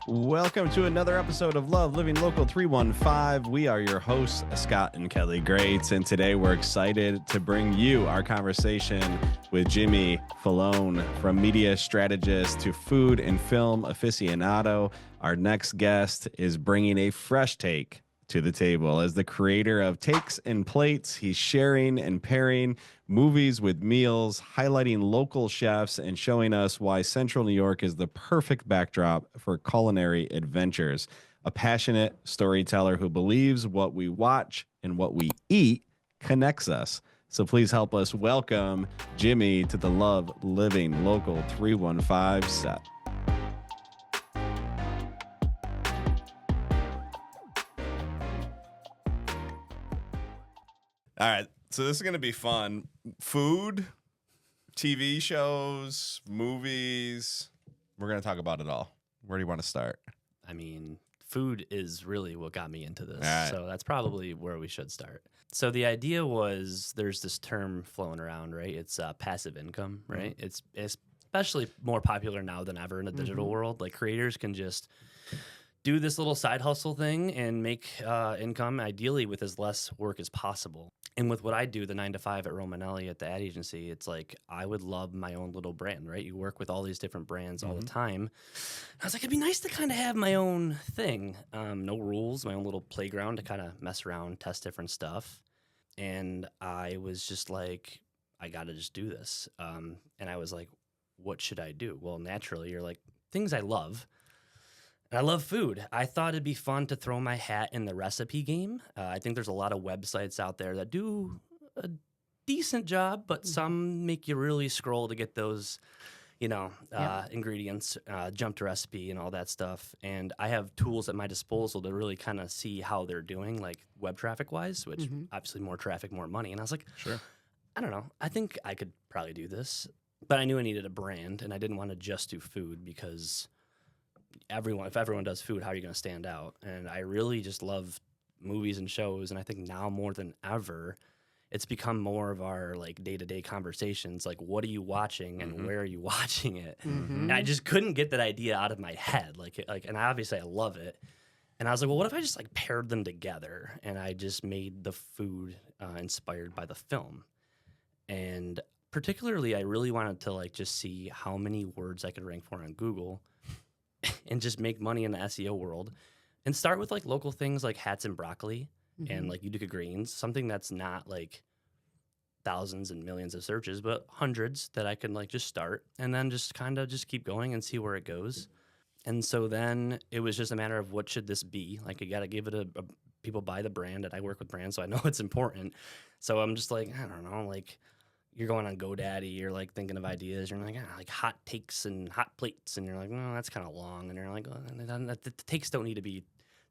Welcome to another episode of Love Living Local 315. We are your hosts, Scott and Kelly Greats, and today we're excited to bring you our conversation with Jimmy Fellone, from media strategist to food and film aficionado. Our next guest is bringing a fresh take to the table. As the creator of Takes and Plates, he's sharing and pairing movies with meals, highlighting local chefs, and showing us why Central New York is the perfect backdrop for culinary adventures. A passionate storyteller who believes what we watch and what we eat connects us. So please help us welcome Jimmy to the Love Living Local 315 set. All right, so this is going to be fun. Food, TV shows, movies. We're going to talk about it all. Where do you want to start? I mean, food is really what got me into this. Right. So that's probably where we should start. So the idea was there's this term flowing around, right? It's passive income, right? Mm-hmm. It's especially more popular now than ever in the digital world. Like creators can just do this little side hustle thing and make income, ideally with as less work as possible. And with what I do, the 9 to 5 at Romanelli at the ad agency, it's like I would love my own little brand, right? You work with all these different brands all the time. I was like, it'd be nice to kind of have my own thing. No rules, my own little playground to kind of mess around, test different stuff. And I was just like, I got to just do this. And I was like, what should I do? Well, naturally, you're like, things I love. And I love food. I thought it'd be fun to throw my hat in the recipe game. I think there's a lot of websites out there that do a decent job, but some make you really scroll to get those, ingredients, jump to recipe and all that stuff. And I have tools at my disposal to really kind of see how they're doing, like web traffic wise, which obviously more traffic, more money. And I was like, Sure. I don't know. I think I could probably do this. But I knew I needed a brand, and I didn't want to just do food because if everyone does food, how are you going to stand out? And I really just love movies and shows, and I think now more than ever, it's become more of our like day-to-day conversations. Like, what are you watching, and where are you watching it? And I just couldn't get that idea out of my head. And obviously I love it. And I was like, well, what if I just like paired them together, and I just made the food inspired by the film? And particularly, I really wanted to like just see how many words I could rank for on Google and just make money in the SEO world, and start with like local things like hats and broccoli and like Utica greens, something that's not like thousands and millions of searches, but hundreds that I can like just start, and then just kind of just keep going and see where it goes. And so then it was just a matter of what should this be? Like, you got to give it a people buy the brand, and I work with brands, so I know it's important. So I'm just like, I don't know, like, you're going on GoDaddy, you're like thinking of ideas, you're like, like hot takes and hot plates, and you're like, no, that's kind of long, and you're like, the takes don't need to be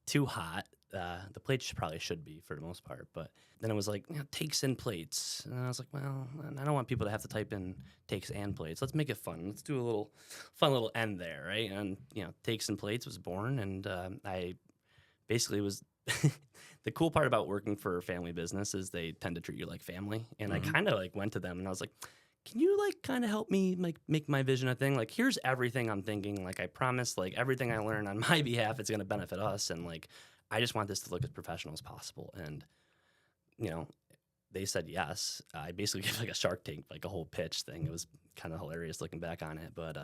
too hot. The plates probably should be for the most part, but then it was like, takes and plates, and I was like, well, I don't want people to have to type in takes and plates. Let's make it fun. Let's do a little fun little end there, right? And takes and plates was born, and I basically was. The cool part about working for a family business is they tend to treat you like family. And I kind of like went to them and I was like, can you like kind of help me like make my vision a thing? Like, here's everything I'm thinking. Like, I promise, like everything I learn on my behalf, it's going to benefit us. And like, I just want this to look as professional as possible. And, they said yes. I basically gave like a Shark Tank, like a whole pitch thing. It was kind of hilarious looking back on it, but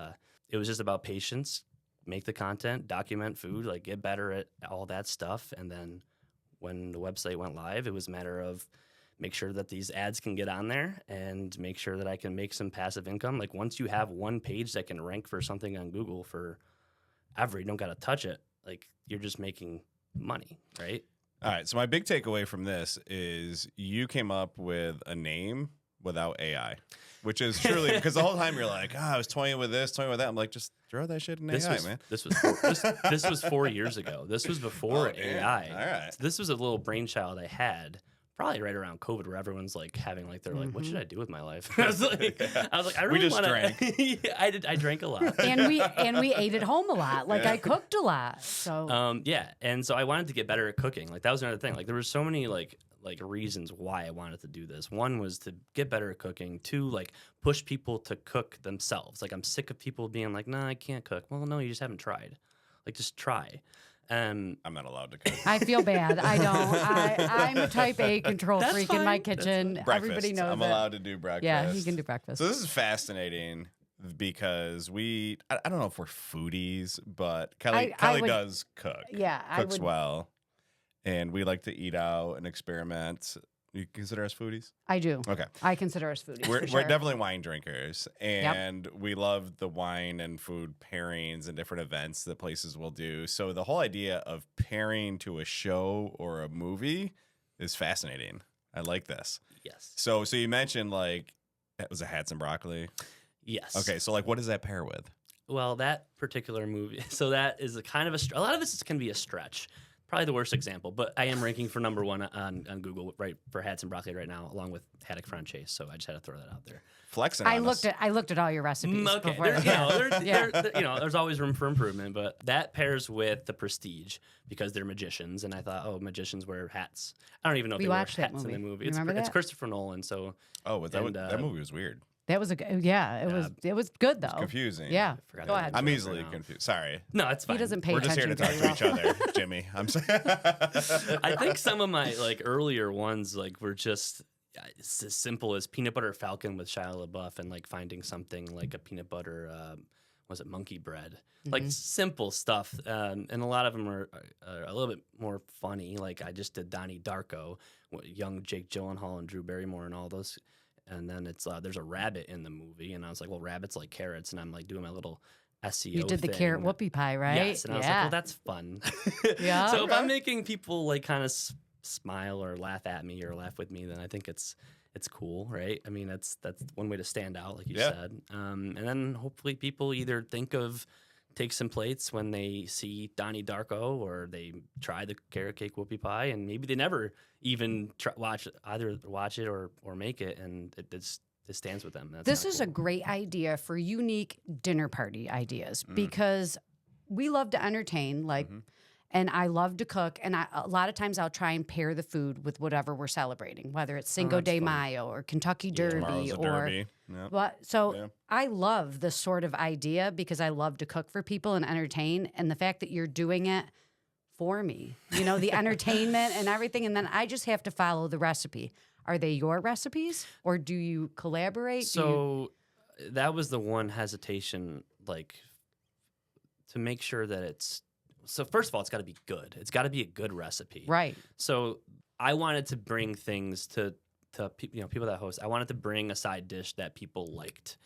it was just about patience. Make the content, document food, like get better at all that stuff. And then when the website went live, it was a matter of make sure that these ads can get on there and make sure that I can make some passive income. Like, once you have one page that can rank for something on Google for ever, you don't got to touch it. Like, you're just making money, right? All right, so my big takeaway from this is you came up with a name without AI, which is truly, because the whole time you're like, I was toying with this, toying with that. I'm like, just throw that shit in AI, man. This was 4 years ago. This was before AI. All right. So this was a little brainchild I had probably right around COVID, where everyone's like having like, they're like, what should I do with my life? I was like, I really want to. drank. Yeah, I drank a lot. And we ate at home a lot. Like, I cooked a lot. So yeah. And so I wanted to get better at cooking. Like, that was another thing. Like, there were so many like reasons why I wanted to do this. One was to get better at cooking. Two, like, push people to cook themselves. Like, I'm sick of people being like, nah, I can't cook. Well, no, you just haven't tried. Like, just try. I'm not allowed to cook. I feel bad. I don't. I'm a type A control That's freak in my fine. kitchen. Breakfast. Everybody knows I'm it. allowed to do breakfast. Yeah, he can do breakfast. So this is fascinating because I don't know if we're foodies, but Kelly would- does cook. Yeah, I Cooks would. well. And we like to eat out and experiment. You consider us foodies? I do. Okay. I consider us foodies. We're for sure. definitely wine drinkers, and we love the wine and food pairings and different events that places will do. So the whole idea of pairing to a show or a movie is fascinating. I like this. Yes. So you mentioned like it was a hats and broccoli. Yes. Okay, so like what does that pair with? Well, that particular movie, so that is a kind of a lot of this can be a stretch. Probably the worst example, but I am ranking for number 1 on Google right for hats and broccoli right now, along with haddock franchise. So I just had to throw that out there. Flexing. I on looked us. at all your recipes. Okay, before. there's always room for improvement, but that pairs with The Prestige because they're magicians, and I thought, oh, magicians wear hats. I don't even know if We they wear watched that hats in the movie. movie. You It's remember it's that? Christopher Nolan, so Oh, that movie was weird. That was it was good though. Confusing. Yeah. forgot Go the ahead. name I'm of it easily right now. confused. Sorry. No, it's fine. He doesn't pay We're just here to attention talk to very each other, Jimmy. I'm sorry. I think some of my like earlier ones like were just it's as simple as peanut butter falcon with Shia LaBeouf and like finding something like a peanut butter was it monkey bread, like simple stuff, and a lot of them are a little bit more funny. Like I just did Donnie Darko, young Jake Gyllenhaal and Drew Barrymore and all those. And then it's there's a rabbit in the movie, and I was like, well, rabbits like carrots, and I'm like doing my little SEO. You did the thing. carrot whoopie pie, right? Yes, and I was like, well, that's fun. Yeah. So if I'm making people like kind of smile or laugh at me or laugh with me, then I think it's cool, right? I mean, that's one way to stand out, like you said. And then hopefully people either take some plates when they see Donnie Darko, or they try the carrot cake whoopie pie, and maybe they never even watch it or make it, and it stands with them. That's This kinda is a cool. great idea for unique dinner party ideas because we love to entertain, like, and I love to cook. And a lot of times I'll try and pair the food with whatever we're celebrating, whether it's Cinco that's de fun. Mayo or Kentucky Tomorrow's Derby a or. derby. Yep. But so Yeah. I love this sort of idea because I love to cook for people and entertain. And the fact that you're doing it for me, the entertainment and everything. And then I just have to follow the recipe. Are they your recipes or do you collaborate? So that was the one hesitation, like to make sure that it's. So first of all, it's got to be good. It's got to be a good recipe. Right. So I wanted to bring things to people that host. I wanted to bring a side dish that people liked.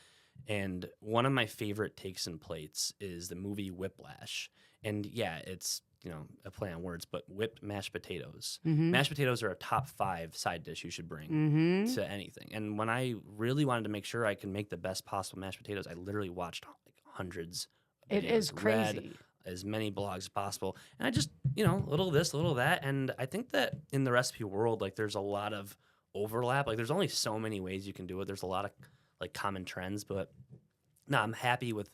And one of my favorite takes and plates is the movie Whiplash. And yeah, it's a play on words, but whipped mashed potatoes. Mashed potatoes are a top 5 side dish you should bring to anything. And when I really wanted to make sure I can make the best possible mashed potatoes, I literally watched like hundreds of It videos, is read crazy. as many blogs as possible. And I just, little this, little that. And I think that in the recipe world, like there's a lot of overlap. Like there's only so many ways you can do it. There's a lot of like common trends, but no, I'm happy with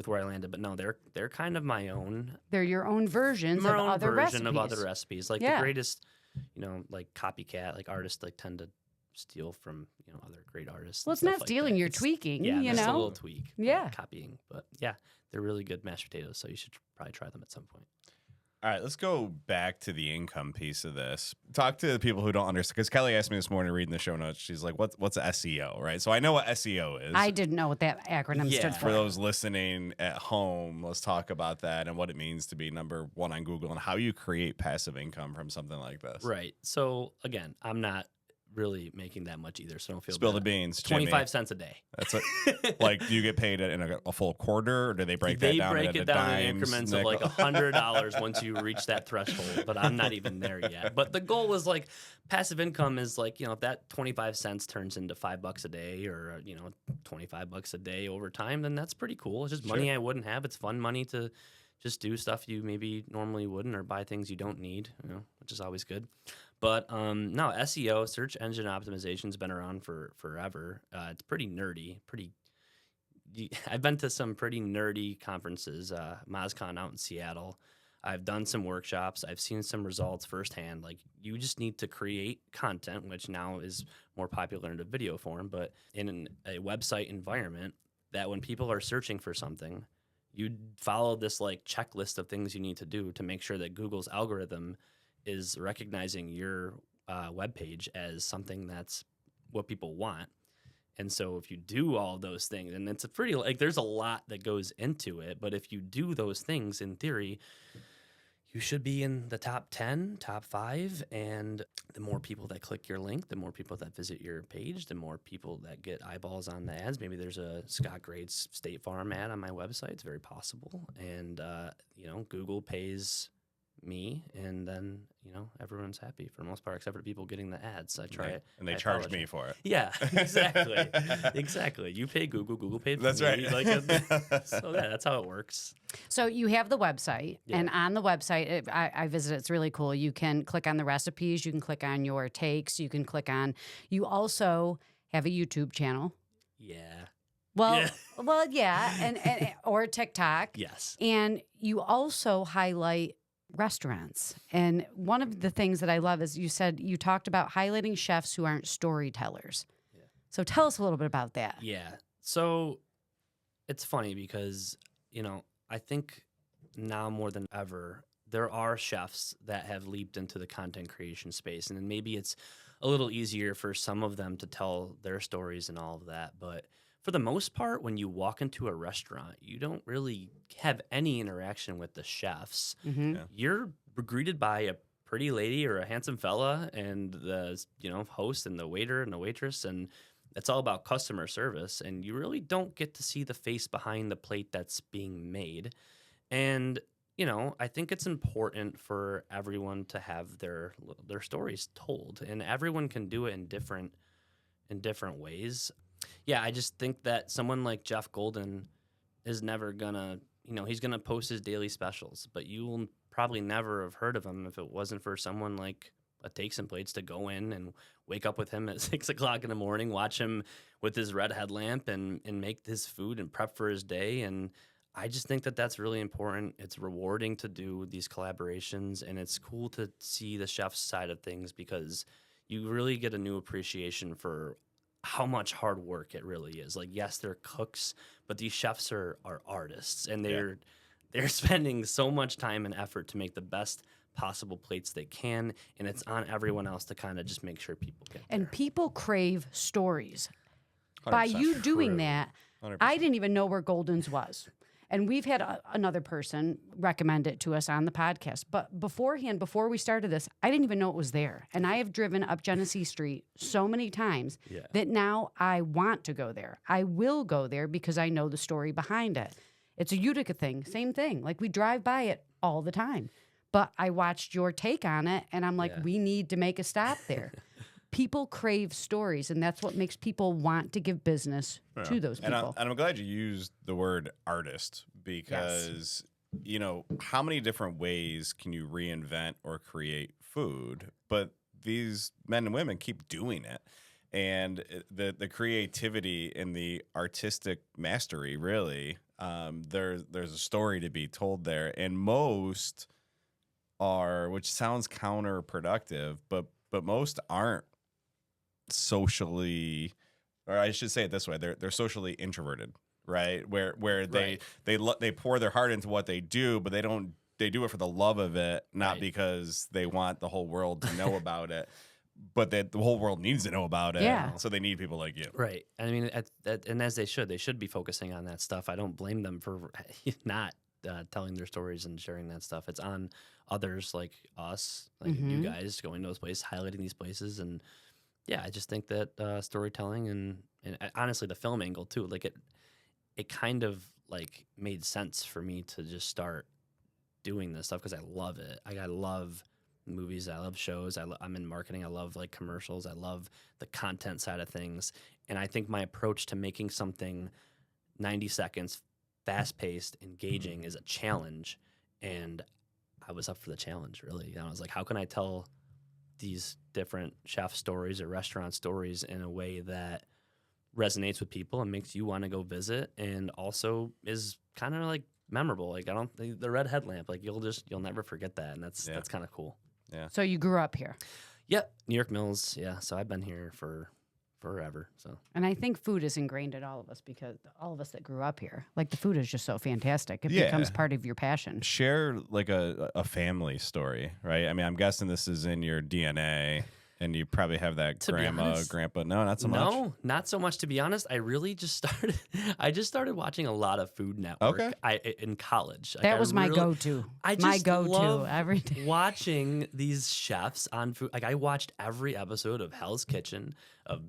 where I landed. But no, they're kind of my own. They're your own versions My of own other version recipes. of other recipes. Like Yeah. the greatest, like copycat, like artists like tend to steal from, other great artists. Well, and it's not stuff like stealing, that. you're It's- tweaking, Yeah, you just a know? little tweak. Yeah. Copying. But yeah, they're really good mashed potatoes. So you should probably try them at some point. All right, let's go back to the income piece of this. Talk to the people who don't understand, because Kelly asked me this morning reading the show notes. She's like, "What's SEO?" Right? So I know what SEO is. I didn't know what that acronym Yeah. stood For for. those listening at home, let's talk about that and what it means to be number 1 on Google and how you create passive income from something like this. Right. So again, I'm not really making that much either, so don't feel Spill the bad. beans, Jimmy. 25 cents a day. That's it. Like, do you get paid in a full quarter, or do they break They that down? break into it down in dimes, increments of like nickel? $100 once you reach that threshold, but I'm not even there yet. But the goal is like passive income is like, if that 25 cents turns into $5 a day or, $25 a day over time, then that's pretty cool. It's just money I wouldn't have. It's fun money to just do stuff you maybe normally wouldn't, or buy things you don't need, which is always good. But no, SEO, search engine optimization, has been around for forever. It's pretty nerdy. I've been to some pretty nerdy conferences, MozCon out in Seattle. I've done some workshops. I've seen some results firsthand. Like, you just need to create content, which now is more popular in a video form, but in a website environment, that when people are searching for something, you follow this like checklist of things you need to do to make sure that Google's algorithm is recognizing your web page as something that's what people want. And so if you do all those things, and it's a pretty, like, there's a lot that goes into it, but if you do those things, in theory, you should be in the top 10, top 5, and the more people that click your link, the more people that visit your page, the more people that get eyeballs on the ads. Maybe there's a Scott Grade's State Farm ad on my website. It's very possible. And, Google pays me, and then, everyone's happy for the most part, except for the people getting the ads. I try it. And they charge me for it. Yeah, exactly. Exactly. You pay Google, Google paid for That's me. right. So that's how it works. So you have the website, Yeah. and on the website, I visited. It's really cool. You can click on the recipes. You can click on your takes. You can click on. You also have a YouTube channel. Yeah. Well, yeah, and or TikTok. Yes. And you also highlight restaurants. And one of the things that I love is you talked about highlighting chefs who aren't storytellers. Yeah. So tell us a little bit about that. Yeah. So it's funny because, I think now more than ever, there are chefs that have leaped into the content creation space. And then maybe it's a little easier for some of them to tell their stories and all of that. But for the most part, when you walk into a restaurant, you don't really have any interaction with the chefs. Mm-hmm. Yeah. You're greeted by a pretty lady or a handsome fella and the host and the waiter and the waitress, and it's all about customer service, and you really don't get to see the face behind the plate that's being made. And I think it's important for everyone to have their stories told, and everyone can do it in different ways. Yeah, I just think that someone like Jeff Golden is never gonna, he's gonna post his daily specials, but you will probably never have heard of him if it wasn't for someone like a Takes and Plates to go in and wake up with him at 6 o'clock in the morning, watch him with his red headlamp and make his food and prep for his day. And I just think that that's really important. It's rewarding to do these collaborations, and it's cool to see the chef's side of things because you really get a new appreciation for how much hard work it really is. Like, yes, they're cooks, but these chefs are artists, and they're spending so much time and effort to make the best possible plates they can, and it's on everyone else to kind of just make sure people get there. And people crave stories. By 100%. you doing True. that, 100%. I didn't even know where Golden's was. And we've had another person recommend it to us on the podcast. But beforehand, before we started this, I didn't even know it was there. And I have driven up Genesee Street so many times that now I want to go there. I will go there because I know the story behind it. It's a Utica thing, same thing. Like, we drive by it all the time. But I watched your take on it, and I'm like, we need to make a stop there. People crave stories, and that's what makes people want to give business to those people. And I'm glad you used the word artist because, how many different ways can you reinvent or create food? But these men and women keep doing it. And the creativity and the artistic mastery, really, there's a story to be told there. And most are, which sounds counterproductive, but most aren't socially, or I should say it this way, they're socially introverted, right? Where they pour their heart into what they do, but they do it for the love of it, not because they want the whole world to know about it, but that the whole world needs to know about it. Yeah. So they need people like you. Right. I mean, and as they should be focusing on that stuff. I don't blame them for not telling their stories and sharing that stuff. It's on others like us, like you guys, going to those places, highlighting these places. And yeah, I just think that storytelling and honestly the film angle too, like it kind of like made sense for me to just start doing this stuff because I love it. I love movies, I love shows, I'm in marketing, I love like commercials, I love the content side of things. And I think my approach to making something 90 seconds, fast-paced, engaging is a challenge. And I was up for the challenge, really. And I was like, how can I tell these different chef stories or restaurant stories in a way that resonates with people and makes you want to go visit and also is kind of like memorable? Like, the red headlamp, like you'll never forget that. And that's kind of cool. Yeah. So you grew up here. Yep. New York Mills. Yeah. So I've been here for forever. So, And I think food is ingrained in all of us because all of us that grew up here, like the food is just so fantastic. It Yeah. becomes part of your passion. Share like a family story, right? I mean, I'm guessing this is in your DNA, and you probably have that To be grandma, honest, grandpa. No, not so much. no, not so much. To be honest, I really just started. I just started watching a lot of Food Network. Okay. In college. Like, That I was my really- go-to. I My just go-to love every day. watching these chefs on food. Like I watched every episode of Hell's Kitchen, of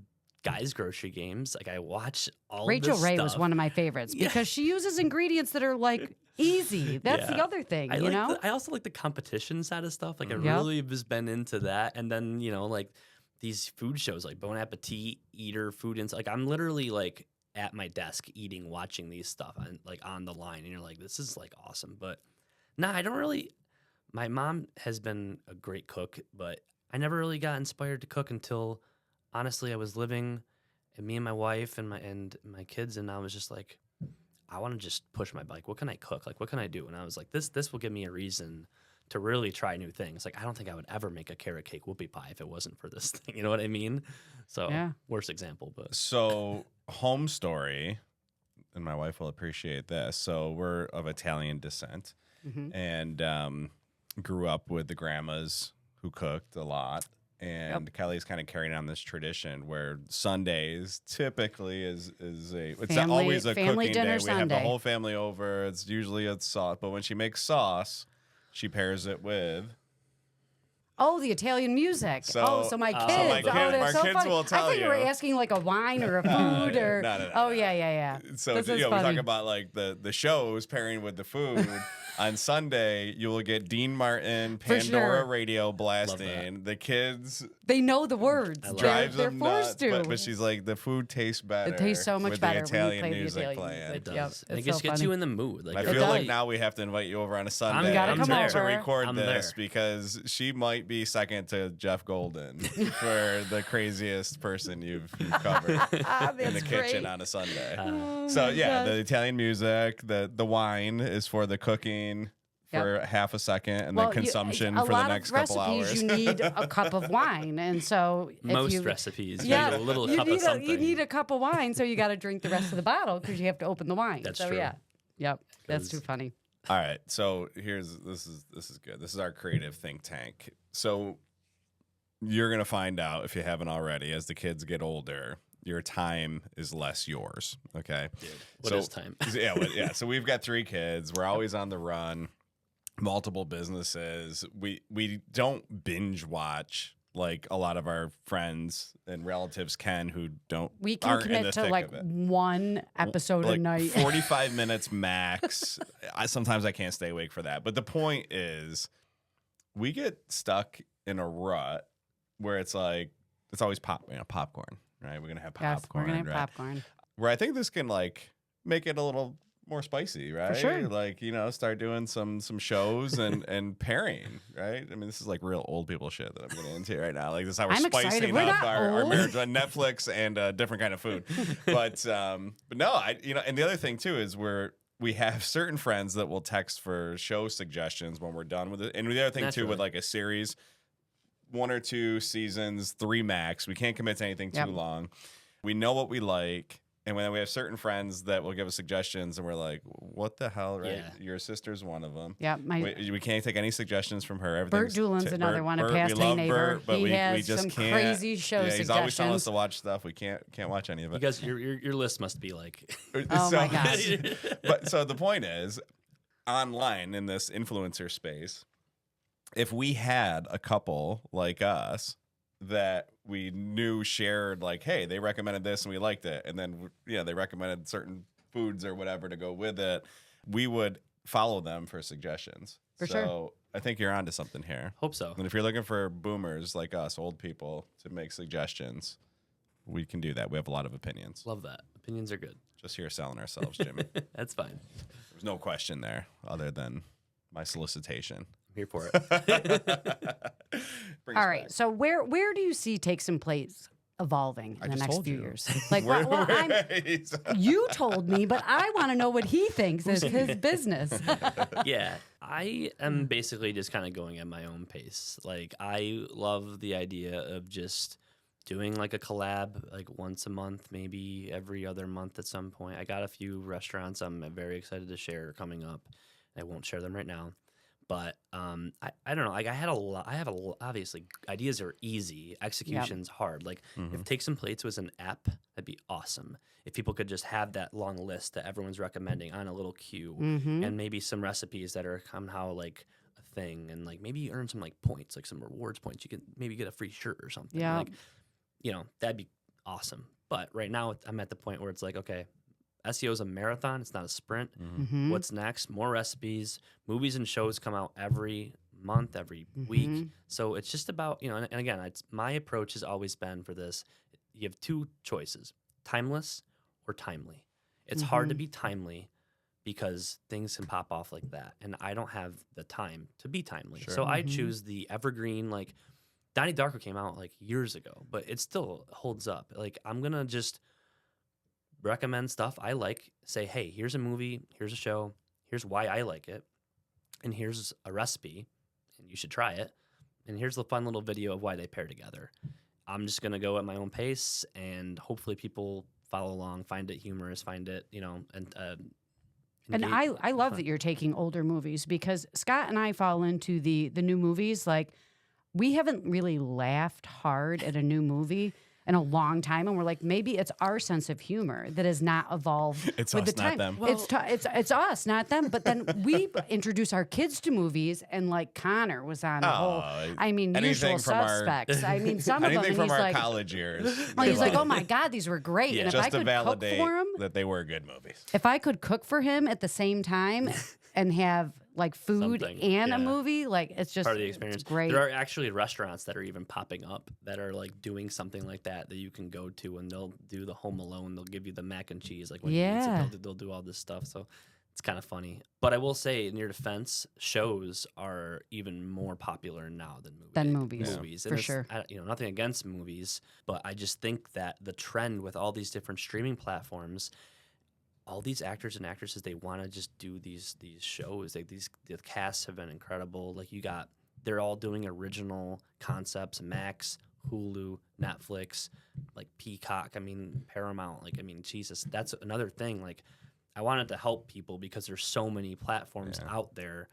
Guys Grocery Games. Like I watch all Rachel this Ray stuff. was one of my favorites Yeah. because she uses ingredients that are like easy. That's the Yeah. other thing, I you like know? I also like the competition side of stuff. Like I Yep. really has been into that. And then, like these food shows like Bon Appetit, Eater, Food Ins. Like I'm literally like at my desk eating, watching these stuff and like on the line. And you're like, this is like awesome. But I don't really. My mom has been a great cook, but I never really got inspired to cook until honestly I was living, and me and my wife and my kids, and I was just like, I want to just push my bike. What can I cook? Like, what can I do? And I was like, this will give me a reason to really try new things. Like, I don't think I would ever make a carrot cake whoopie pie if it wasn't for this thing. You know what I mean? So, Yeah. worst example, but So, home story, and my wife will appreciate this. So, we're of Italian descent, Mhm. and grew up with the grandmas who cooked a lot. And Kelly's kind of carrying on this tradition where Sundays typically is it's Family- always a family cooking dinner day. We have the Sunday. whole family over. It's usually a sauce, but when she makes sauce, she pairs it with. Oh, the Italian music. So- so my so kids. my kid- that's our so kids funny. will I tell thought you were you. asking like a wine or a food or. No. Oh yeah. So This is we funny. talk about like the shows pairing with the food. On Sunday, you will get Dean Martin, For Pandora sure. radio blasting. The kids They know the words. I love drives They're them forced nuts, to. but she's like, the food tastes better. It tastes so much with better the when you Italian play the music Italian playing. music. it Yep, does. And it it's just so gets funny. you in the mood. Like I it feel does. like now we have to invite you over on a Sunday gotta come to over. record I'm this there. because she might be second to Jeff Golden for the craziest person you've covered in the That's kitchen great. on a Sunday. Oh So my yeah, gosh. the Italian music, the wine is for the cooking for half a second, and then consumption for the next couple hours. You need a cup of wine, and so if Most you, recipes, yeah, you need a little you cup need of something. you need a cup of wine, so you got to drink the rest of the bottle because you have to open the wine. That's so true. yeah, yep, that's 'Cause- too funny. All right, so this is good. This is our creative think tank. So you're gonna find out, if you haven't already, as the kids get older, your time is less yours. Okay. Dude, what is time? Yeah. So we've got 3 kids. We're always on the run. Multiple businesses. We don't binge watch like a lot of our friends and relatives can, who don't. We can aren't in the commit to thick like of it. one episode Like a night. 45 minutes max. Sometimes I can't stay awake for that. But the point is, we get stuck in a rut where it's like it's always popcorn, right? We're gonna have Yes, popcorn, we're gonna have right? popcorn. Where I think this can like make it a little more spicy, right? sure. Like, start doing some shows and pairing, right? I mean, this is like real old people shit that I'm getting into right now. Like, this is how we're I'm excited. spicing We're up not our old. marriage on Netflix and different kind of food. But no, and the other thing too is we have certain friends that will text for show suggestions when we're done with it. And the other thing too, with Naturally. like a series, 1 or 2 seasons, 3 max, we can't commit to anything Yep. too long. We know what we like. And when we have certain friends that will give us suggestions, and we're like, "What the hell?" Right? Yeah. Your sister's one of them. Yeah, We can't take any suggestions from her. Bert Doolin's another one, a past we love neighbor. Bert, but He we has just some can't. crazy show yeah, he's always telling us suggestions. to watch stuff. We can't watch any of You it. guys, your list must be like. Oh my gosh. But so the point is, online in this influencer space, if we had a couple like us that we knew shared, like, hey, they recommended this and we liked it, and then they recommended certain foods or whatever to go with it, we would follow them for suggestions. For so sure. I think you're onto something here. Hope so. And if you're looking for boomers like us, old people, to make suggestions, we can do that. We have a lot of opinions. Love that. Opinions are good. Just here selling ourselves, Jimmy. That's fine. There's no question there other than my solicitation. I'm here for it. Bring All us right. back. So where do you see Takes and Plays evolving I in the just next told few you. years? Like, well, you told me, but I want to know what he thinks is his business. Yeah, I am basically just kind of going at my own pace. Like, I love the idea of just doing like a collab like once a month, maybe every other month at some point. I got a few restaurants I'm very excited to share coming up. I won't share them right now. But I don't know. Like I have a lot. Obviously, ideas are easy. Execution's hard. Like if Take Some Plates was an app, that'd be awesome. If people could just have that long list that everyone's recommending on a little queue, and maybe some recipes that are somehow like a thing, and like maybe you earn some like points, like some rewards points. You can maybe get a free shirt or something. Yeah. Like, that'd be awesome. But right now, I'm at the point where it's like, okay, SEO is a marathon. It's not a sprint. What's next? More recipes. Movies and shows come out every month, every week. So it's just about, and again, my approach has always been for this. You have two choices, timeless or timely. It's hard to be timely because things can pop off like that. And I don't have the time to be timely. Sure. So I choose the evergreen, like Donnie Darko came out like years ago, but it still holds up. Like I'm going to just recommend stuff I like, say, hey, here's a movie, here's a show, here's why I like it, and here's a recipe, and you should try it, and here's the fun little video of why they pair together. I'm just going to go at my own pace, and hopefully people follow along, find it humorous, find it, And I love that you're taking older movies, because Scott and I fall into the new movies. Like, we haven't really laughed hard at a new movie in a long time, and we're like, maybe it's our sense of humor that has not evolved It's with us, the time. not them. It's us, not them. But then we introduce our kids to movies, and like Connor was on the whole. I mean, anything Usual from our- Suspects. I mean, some of them. Anything And from he's our like, college years. he's like, oh my God, these were great. Yeah. And if Just I to could cook validate for him, that they were good movies. if I could cook for him at the same time and have like food Something, and a yeah. movie, like it's just part of the experience. It's great. There are actually restaurants that are even popping up that are like doing something like that you can go to, and they'll do the Home Alone. They'll give you the mac and cheese, like when you eat Yeah. it, they'll do all this stuff. So it's kind of funny. But I will say, in your defense, shows are even more popular now than movies. Movies, for it's, sure. Nothing against movies, but I just think that the trend with all these different streaming platforms, all these actors and actresses, they want to just do these shows. Like the casts have been incredible. Like they're all doing original concepts. Max, Hulu, Netflix, like Peacock. I mean Paramount. Like Jesus, that's another thing. Like I wanted to help people because there's so many platforms out there.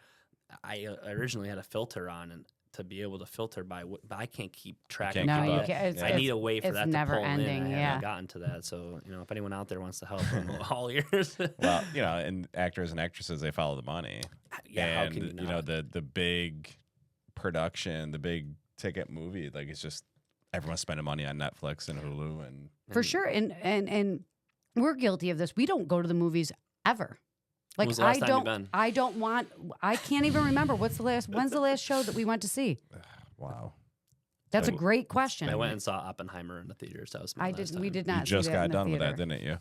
I originally had a filter on and to be able to filter by what, but I can't keep track of can't No, keep you up. can't. I need a way for it's that to never pull ending, in. I yeah. haven't gotten to that. So, if anyone out there wants to help, I'm all ears. Well, and actors and actresses, they follow the money. Yeah, how And, can you not? the big production, the big ticket movie, like it's just everyone's spending money on Netflix and Hulu and For sure. And we're guilty of this. We don't go to the movies ever. Like was the last time you've been? I can't even remember when's the last show that we went to see? wow. That's a great question. I went and saw Oppenheimer in the theaters. That was my last We time. did You not. just see that got in the done with theater. that, didn't you?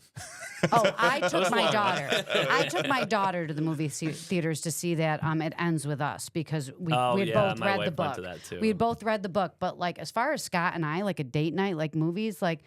Oh, I took my daughter. I took my daughter to the movie theaters to see that. It ends with us because we had both my read wife the went book. to that too. We had both read the book, but like as far as Scott and I, like a date night, like movies, like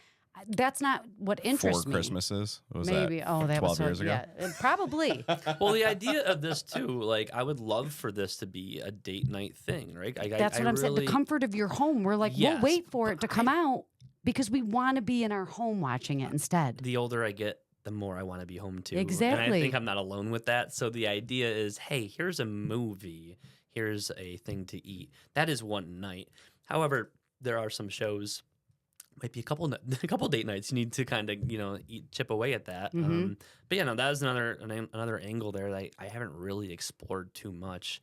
that's not what interests 4 me. Christmases. Was Maybe. that Oh, that 12 was so, years ago? Yeah, probably. Well, the idea of this too, like I would love for this to be a date night thing, right? That's what I'm saying. The comfort of your home. We're like, Yes, we'll wait for it to come out because we want to be in our home watching it instead. The older I get, the more I want to be home too. And I Exactly. think I'm not alone with that. So the idea is, hey, here's a movie, here's a thing to eat. That is one night. However, there are some shows, might be a couple date nights you need to kind of chip away at that. Mhm. But yeah, no, that is another angle there that I haven't really explored too much.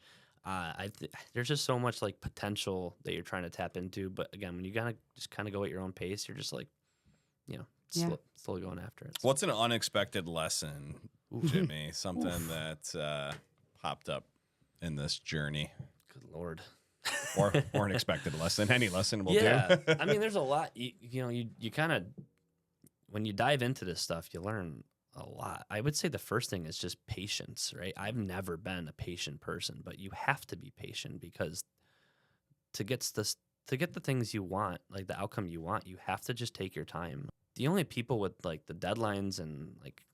There's just so much like potential that you're trying to tap into. But again, when you gotta just kind of go at your own pace, you're just like, slowly going after it. So, What's an unexpected lesson, Jimmy? Something that popped up in this journey, good Lord. or an expected lesson. Any lesson will Yeah, do. I mean, there's a lot. You kind of, when you dive into this stuff, you learn a lot. I would say the first thing is just patience, right? I've never been a patient person, but you have to be patient because to get the things you want, like the outcome you want, you have to just take your time. The only people with like the deadlines and like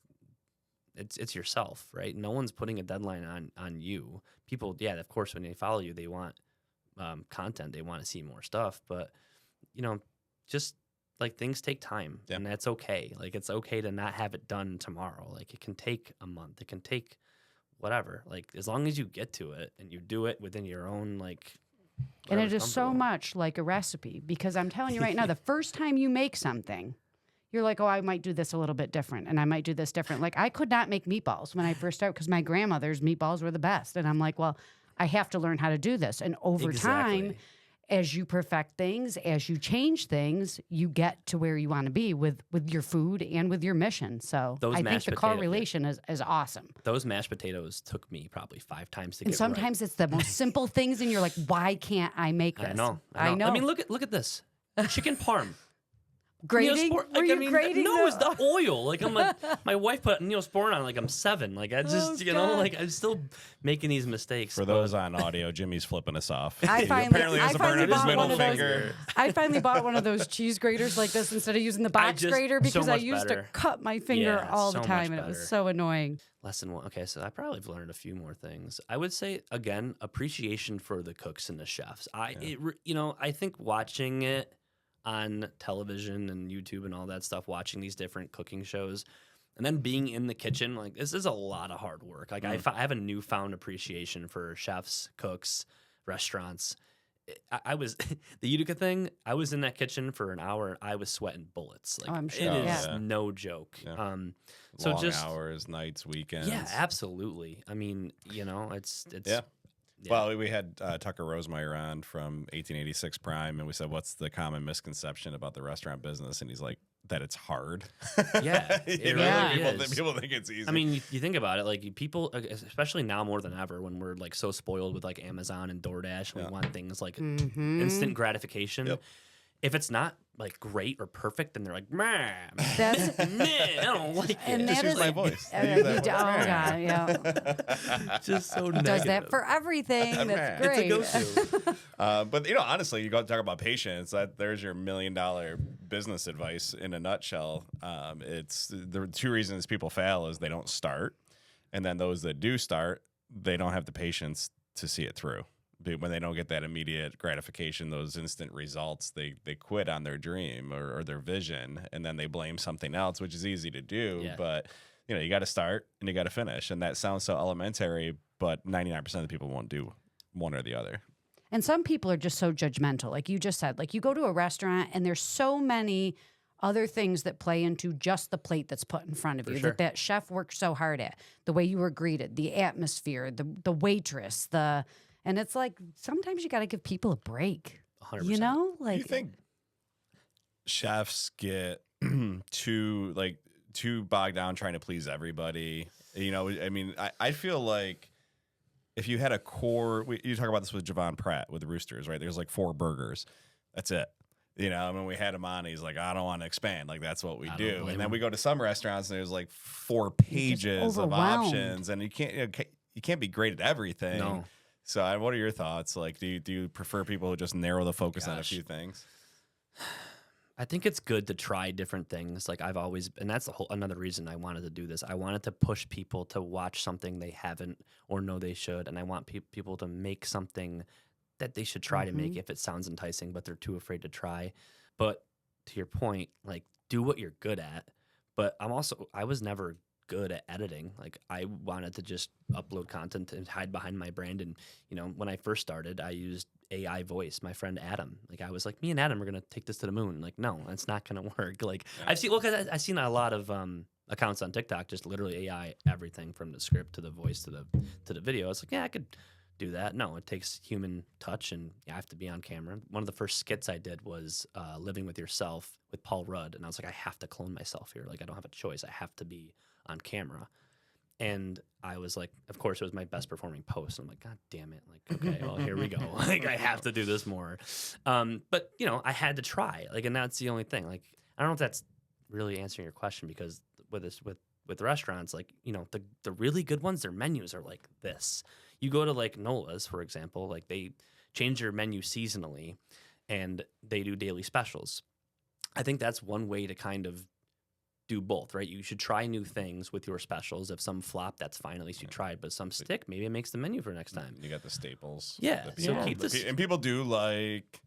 it's yourself, right? No one's putting a deadline on you. People, yeah, of course, when they follow you, they want content, they want to see more stuff, but just like things take time, Yeah. and that's okay. Like it's okay to not have it done tomorrow. Like it can take a month. It can take whatever. Like as long as you get to it and you do it within your own like. And it whatever's is so comfortable. much like a recipe, because I'm telling you right now, the first time you make something, you're like, oh, I might do this a little bit different, and I might do this different. Like I could not make meatballs when I first started because my grandmother's meatballs were the best, and I'm like, well, I have to learn how to do this. And over time, Exactly. as you perfect things, as you change things, you get to where you want to be with your food and with your mission. So Those I think mashed the potato- correlation is awesome. Those mashed potatoes took me probably 5 times to And get sometimes it's the most simple things, and you're like, why can't I make right. this? I know. I mean, look at this chicken parm. Grating? Neosporin- Were like, you I mean, grating? No, it's the oil. Like I'm like, my wife put Neosporin on like I'm 7. Like I just, Oh, God. like I'm still making these mistakes. For those on audio, Jimmy's flipping us off. I He finally- apparently has I a burn finally on his bought middle one of those. finger. I finally bought one of those cheese graters like this instead of using the box just- grater, so because I much used better. to cut my finger Yeah, all the so much time, and it was better. so annoying. Lesson 1. Okay, so I probably have learned a few more things. I would say again, appreciation for the cooks and the chefs. I think watching it on television and YouTube and all that stuff, watching these different cooking shows, and then being in the kitchen, like this is a lot of hard work. Like I have a newfound appreciation for chefs, cooks, restaurants. I was the Utica thing. I was in that kitchen for an hour and I was sweating bullets. Like I'm sure. it is Yeah. no joke. Yeah. So Long just hours, nights, weekends. yeah, absolutely. I mean, it's Yeah. Well, we had Tucker Rosemeyer on from 1886 Prime, and we said, what's the common misconception about the restaurant business? And he's like, that it's hard. Yeah, it You know, really is. people think it's easy. I mean, you think about it, like people, especially now more than ever, when we're like so spoiled with like Amazon and DoorDash, and we want things like instant gratification. Yep. If it's not like great or perfect, then they're like, man, That's I don't like it. and Just that use is my voice. Oh Use that God, yeah. just so negative. Does that for everything. That's It's great. It's a go-to. But honestly, you go talk about patience. There's your $1 million business advice in a nutshell. It's the 2 reasons people fail is they don't start, and then those that do start, they don't have the patience to see it through. When they don't get that immediate gratification, those instant results, they quit on their dream or their vision, and then they blame something else, which is easy to do. Yeah. But you got to start and you got to finish, and that sounds so elementary, but 99% of the people won't do one or the other. And some people are just so judgmental. Like you just said, like you go to a restaurant and there's so many other things that play into just the plate that's put in front of For you sure. that chef worked so hard at. The way you were greeted, the atmosphere, the waitress, and it's like sometimes you got to give people a break. 100%. You know, like You think chefs get too bogged down trying to please everybody? I mean, I feel like if you had a core, you talk about this with Javon Pratt with the Roosters, right? There's like 4 burgers. That's it. When we had him on, he's like, I don't want to expand. Like, that's what we I don't do. blame And then him. we go to some restaurants and there's like 4 pages of overwhelmed. options, and you can't be great at everything. No. So, what are your thoughts? Like, do you prefer people who just narrow the focus on a Gosh. few things? I think it's good to try different things. Like I've always, and that's another reason I wanted to do this. I wanted to push people to watch something they haven't or know they should, and I want people to make something that they should try to make if it sounds enticing, but they're too afraid to try. But to your point, like do what you're good at. But I was never good at editing. Like I wanted to just upload content and hide behind my brand. And when I first started, I used AI voice. My friend Adam, like I was like, me and Adam are gonna take this to the moon. Like no, it's not gonna work. Like I've seen a lot of accounts on TikTok just literally AI everything from the script to the voice to the video. It's like yeah, I could do that. No, it takes human touch, and you have to be on camera. One of the first skits I did was Living with Yourself with Paul Rudd, and I was like, I have to clone myself here. Like I don't have a choice. I have to be on camera. And I was like, of course, it was my best performing post. I'm like, God damn it. Like, okay, well, here we go. Like, I have to do this more. But, I had to try. Like, and that's the only thing. Like, I don't know if that's really answering your question, because with restaurants, like, the really good ones, their menus are like this. You go to, like, Nola's, for example, like, they change their menu seasonally, and they do daily specials. I think that's one way to kind of do both, right? You should try new things with your specials. If some flop, that's fine. At least you tried. But some stick, maybe it makes the menu for next time. You got the staples. Yeah, that so people- keep this- and people do like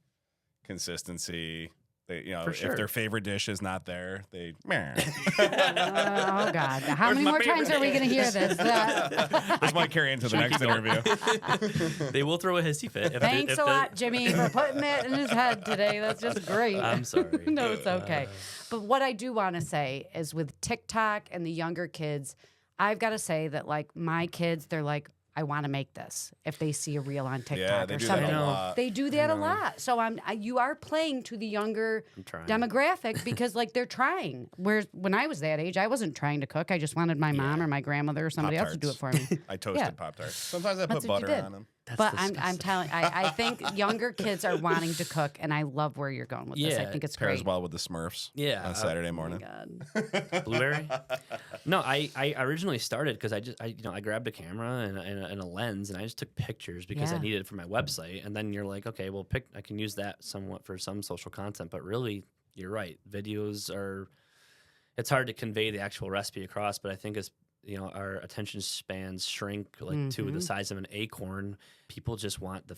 consistency. They, you know, For sure. if their favorite dish is not there, they. Meh. Oh God! How many more times are we going to hear this? This might carry into the next interview. They will throw a hissy fit. Thanks a lot, Jimmy, for putting it in his head today. That's just great. I'm sorry. No, it's okay. But what I do want to say is with TikTok and the younger kids, I've got to say that like my kids, they're like, I want to make this if they see a reel on TikTok they or do something. that a lot. They do that a lot. So you are playing to the younger demographic because like they're trying. Whereas when I was that age, I wasn't trying to cook. I just wanted my mom or my grandmother or somebody else to do it for me. I toasted Pop-Tarts. Sometimes I put That's what you butter did. on them. But I'm telling, I think younger kids are wanting to cook, and I love where you're going with this. I think it's Pairs great. well with the Smurfs. Yeah, on Saturday morning. God. Blueberry? No, I originally started because I grabbed a camera and a lens and I just took pictures because I needed it for my website. And then you're like, okay, well, I can use that somewhat for some social content. But really, you're right. Videos it's hard to convey the actual recipe across. But I think as our attention spans shrink like to the size of an acorn. People just want the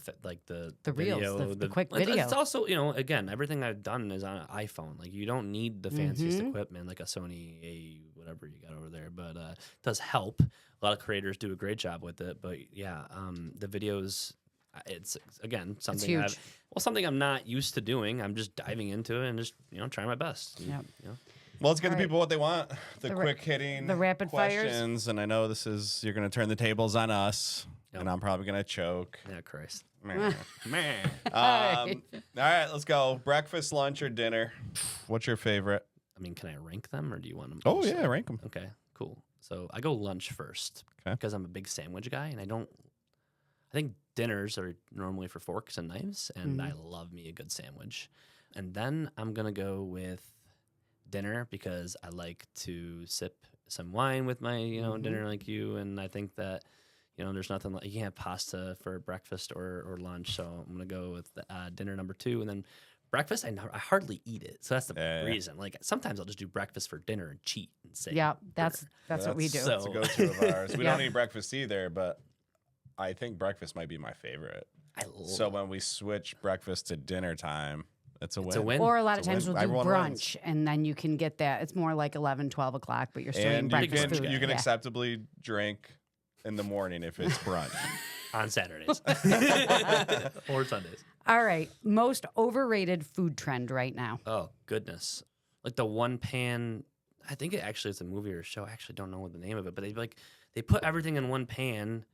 reels, video, the quick video. It's also again, everything I've done is on an iPhone. Like you don't need the fanciest equipment like a Sony whatever you got over there, but it does help. A lot of creators do a great job with it, but the videos. It's again something something I'm not used to doing. I'm just diving into it and just trying my best. Yeah. Well, let's give the people what they want. The quick hitting, the rapid questions. And I know you're going to turn the tables on us, and I'm probably going to choke. Yeah, Christ. Man. All right, let's go. Breakfast, lunch, or dinner? What's your favorite? I mean, can I rank them or do you want them? Oh, yeah, rank them. Okay, cool. So I go lunch first because I'm a big sandwich guy, and I think dinners are normally for forks and knives, and I love me a good sandwich. And then I'm going to go with dinner because I like to sip some wine with my dinner like you, and I think that there's nothing like you can't have pasta for breakfast or lunch, so I'm gonna go with dinner number 2, and then breakfast I hardly eat it, so that's the reason. Like sometimes I'll just do breakfast for dinner and cheat and say that's what we do. That's a go-to of ours. We don't eat breakfast either, but I think breakfast might be my favorite. So when we switch breakfast to dinner time, it's a win. Or a lot of times we'll do brunch, and then you can get that. It's more like 11, 12 o'clock, but you're still eating breakfast food. You can acceptably drink in the morning if it's brunch. On Saturdays. Or Sundays. All right. Most overrated food trend right now. Oh, goodness. Like the one pan, I think it's a movie or a show. I actually don't know what the name of it, but they put everything in one pan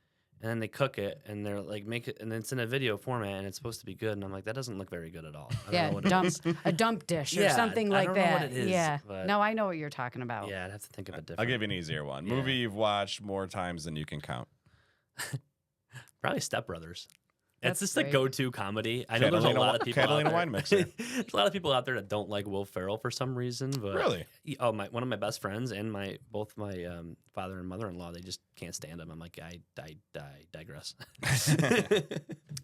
and then they cook it and they're like make it, and it's in a video format and it's supposed to be good. And I'm like, that doesn't look very good at all. I don't know what a dump dish or something like that. I don't know what it is. Yeah. No, I know what you're talking about. Yeah, I'd have to think of it different. I'll give you an easier one. Yeah. Movie you've watched more times than you can count. Probably Step Brothers. That's just great. a go-to comedy. I know there's a lot of people Catalina wine mixer. There's a lot of people out there that don't like Will Ferrell for some reason. But really? Oh, one of my best friends and both my father and mother-in-law, they just can't stand him. I'm like, I digress.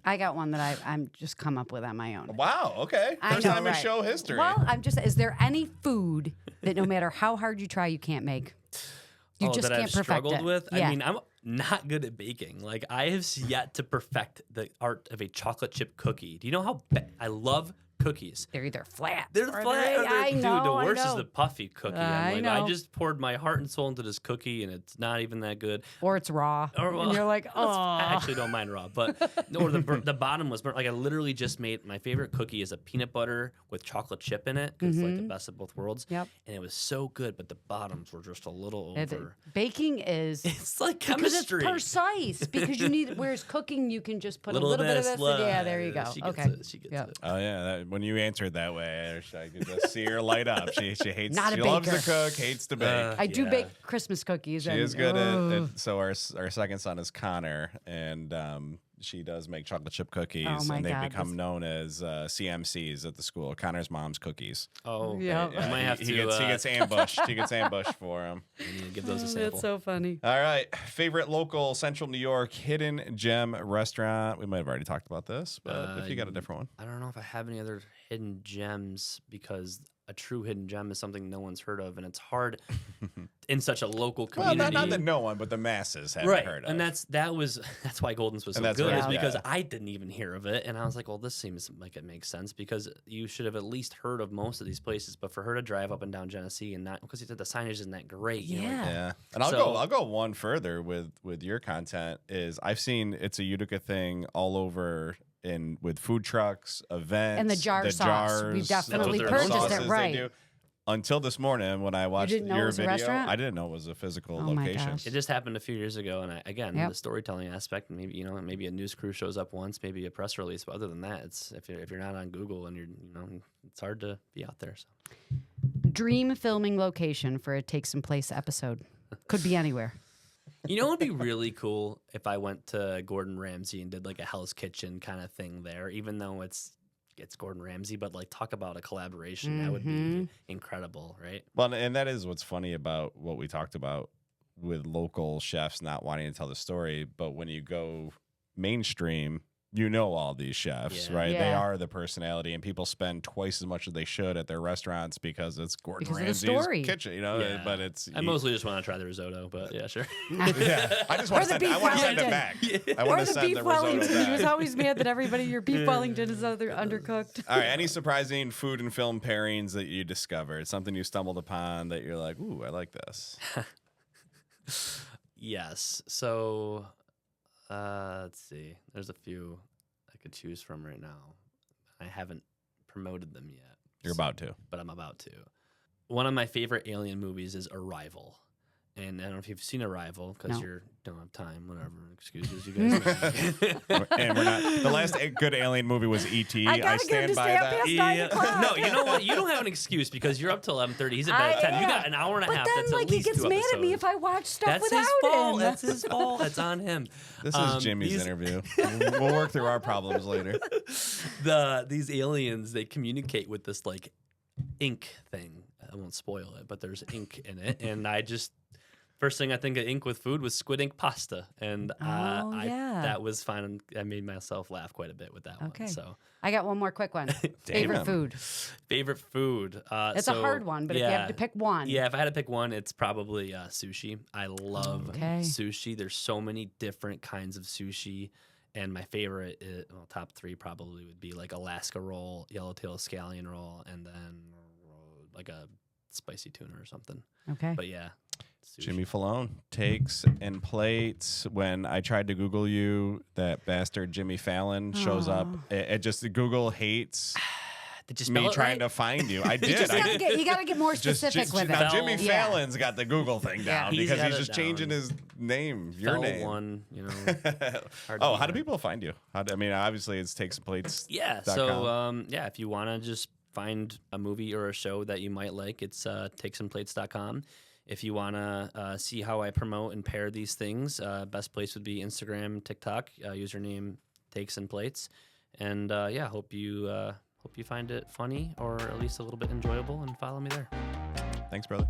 I got one that I'm just come up with on my own. Wow. Okay. First time in show history. Well, is there any food that no matter how hard you try, you can't make? You just that can't I've perfect struggled it. with. Yeah. I mean, I'm not good at baking. Like I have yet to perfect the art of a chocolate chip cookie. Do you know how I love cookies? They're either flat. They're flat. Dude, the worst is the puffy cookie. I know. I just poured my heart and soul into this cookie, and it's not even that good. Or it's raw. And you're like, oh. I actually don't mind raw, but or the bottom was burnt. Like I literally just made my favorite cookie is a peanut butter with chocolate chip in it. It's like the best of both worlds. Yep. And it was so good, but the bottoms were just a little over. Baking is it's like chemistry. Because it's precise. Because you need. Whereas cooking, you can just put a little bit of this. Yeah, there you go. She gets it. Oh yeah, when you answered that way, I could just see her light up. She hates. Not a she baker. loves to cook, hates to bake. I do bake Christmas cookies. She is good at. So our second son is Connor, and she does make chocolate chip cookies, and they've become known as CMCs at the school. Connor's mom's cookies. Oh, yeah. I might have to. He gets ambushed. He gets ambushed for him. I need to give those a sample. That's so funny. All right, favorite local Central New York hidden gem restaurant. We might have already talked about this, but if you got a different one, I don't know if I have any other hidden gems because a true hidden gem is something no one's heard of, and it's hard in such a local Well, community. not that no one, but the masses haven't Right, heard of. and that's why Golden's was so And that's good, right, is because yeah. I didn't even hear of it, and I was like, well, this seems like it makes sense because you should have at least heard of most of these places. But for her to drive up and down Genesee and not because you said the signage isn't that great, you know, like, Yeah, and I'll go one further with your content. Is I've seen it's a Utica thing all over with food trucks, events, And the jar sauce. We've definitely their purchased sauces it, they right. do. Until this morning when I watched didn't know it your was a video, restaurant? I didn't know it was a physical Oh my location. gosh. it just happened a few years ago, and again, Yep. the storytelling aspect, maybe maybe a news crew shows up once, maybe a press release, but other than that, it's if you're not on Google and it's hard to be out there. So. Dream filming location for a Take Some Place episode. Could be anywhere. You know, it would be really cool if I went to Gordon Ramsay and did like a Hell's Kitchen kind of thing there, even though it's Gordon Ramsay, but like talk about a collaboration. That would be incredible, right? Well, and that is what's funny about what we talked about with local chefs not wanting to tell the story. But when you go mainstream, you know all these chefs, Yeah. right? They Yeah. are the personality, and people spend twice as much as they should at their restaurants because it's Gordon Because of the Ramsay's story. kitchen, you know. Yeah. But it's I mostly just want to try the risotto, but yeah, sure. yeah. I just want Or to the send. I beef want to send it Wellington. back. I Or want to the send beef the risotto Wellington. He was back. always mad that your beef Wellington is undercooked. All right. Any surprising food and film pairings that you discovered? Something you stumbled upon that you're like, ooh, I like this. Yes. So, let's see. There's a few I could choose from right now. I haven't promoted them yet. You're about to. But I'm about to. One of my favorite alien movies is Arrival. And I don't know if you've seen Arrival because No. you don't have time, whatever excuses you guys know. And we're not. The last good alien movie was E.T. I gotta get him stand to by stay up that. past 9 o'clock. No, you know what? You don't have an excuse because you're up till 11:30. He's at bed at 10. You got an hour and a But half. then, That's like, at he least gets 2 mad at me episodes. if I watch stuff That's without his fault. him. That's his fault. That's on him. This is Jimmy's interview. We'll work through our problems later. These aliens, they communicate with this like ink thing. I won't spoil it, but there's ink in it, and first thing I think of ink with food was squid ink pasta, and yeah. that was fun. And I made myself laugh quite a bit with that Okay. one. So I got one more quick one. Favorite food. favorite food. It's a hard one, but if you have to pick one. Yeah, if I had to pick one, it's probably sushi. I love sushi. There's so many different kinds of sushi. And my favorite, top 3 probably would be like Alaska roll, yellowtail scallion roll, and then like a spicy tuna or something. Okay. But yeah. Sushi. Jimmy Fellone takes and plates. When I tried to Google you, that bastard Jimmy Fallon shows up. It just Google hates Did you spell me it trying right? to find you. I did. You gotta get more specific with it. Now Jimmy Yeah. Fallon's got the Google thing down He's because got he's it just down. changing his name, your Fell name. one, hard to Oh, how do learn. people find you? Obviously it's Take Some Plates. Yeah. So, if you want to just find a movie or a show that you might like, it's takesomeplates.com. If you want to see how I promote and pair these things, best place would be Instagram, TikTok, username Takes and Plates. And hope you find it funny or at least a little bit enjoyable and follow me there. Thanks, brother.